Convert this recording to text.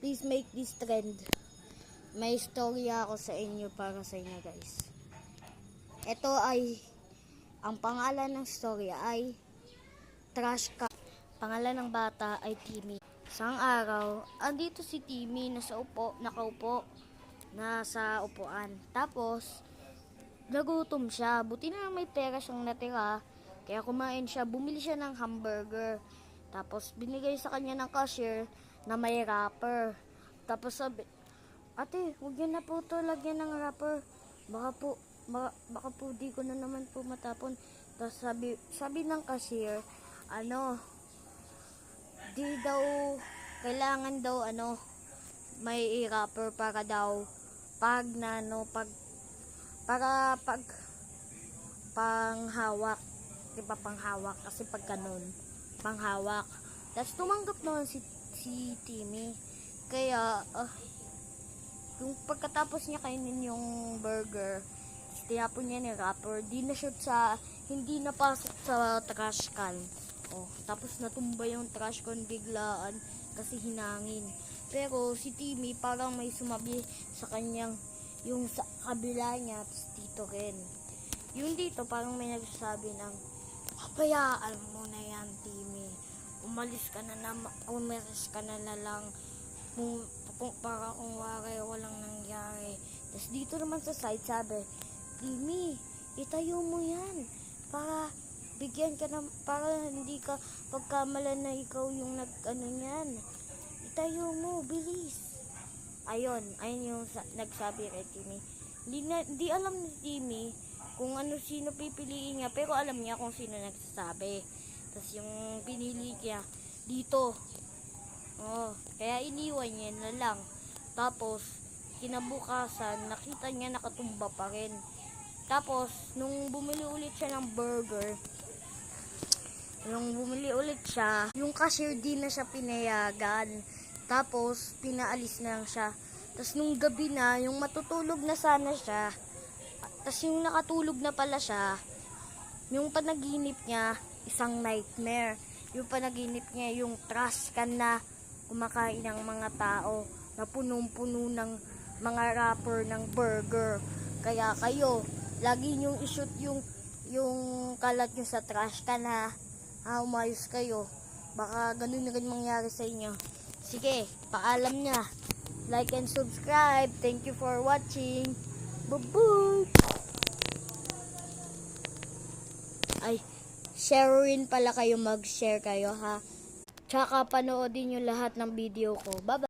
Please make this trend. May istorya ako sa inyo para sa inyo guys. Ito ay, ang pangalan ng storya ay Trash Can. Pangalan ng bata ay Timmy. Isang araw, andito si Timmy nakaupo sa upuan. Tapos, nagutom siya. Buti na may pera siyang natira. Kaya kumain siya. Bumili siya ng hamburger. Tapos, binigay sa kanya ng cashier na may wrapper. Tapos sabi, ate, huwag yun na po ito lagyan ng wrapper. Baka po di ko na naman po matapon. Tapos sabi ng cashier, di daw, kailangan daw, may wrapper para daw, panghawak. Diba panghawak? Kasi pag ganun, panghawak. Tapos tumanggap naman si Timmy. Kaya, yung pagkatapos niya kainin yung burger, tinapon niya ni wrapper, hindi napasok sa trash can. Tapos natumba yung trash can biglaan kasi hinangin. Pero si Timmy parang may sumabi sa kanyang, yung sa kabila niya, tapos dito rin. Yung dito parang may nagsasabi ng, hayaan mo na yan, Timmy. Umalis ka na lang. Para kung walang nangyari. Tapos dito naman sa side sabi, Timmy, itayo mo yan. Para bigyan ka na, para hindi ka pagkamalan na ikaw yung yan. Itayo mo, bilis. Ayun yung nagsabi kay Timmy. Hindi alam ni Timmy kung sino pipiliin niya, pero alam niya kung sino nagsasabi. Tapos yung pinili niya dito. Kaya iniwan niya na lang. Tapos kinabukasan nakita niya nakatumba pa rin. Tapos nung bumili ulit siya ng burger, yung cashier di na siya pinayagan. Tapos pinaalis na lang siya. Tapos nung gabi na, yung matutulog na sana siya, tapos yung nakatulog na pala siya, yung panaginip niya isang nightmare. Yung panaginip niya yung trash can na kumakain ng mga tao na punong-puno ng mga wrapper ng burger. Kaya kayo, lagi nyo i-shoot yung kalat nyo sa trash can ha. Umayos kayo. Baka ganun na rin mangyari sa inyo. Sige, paalam na. Like and subscribe. Thank you for watching. Bye-bye! Ay, share rin pala kayo, mag-share kayo ha. Tsaka panoodin nyo lahat ng video ko. Bye-bye!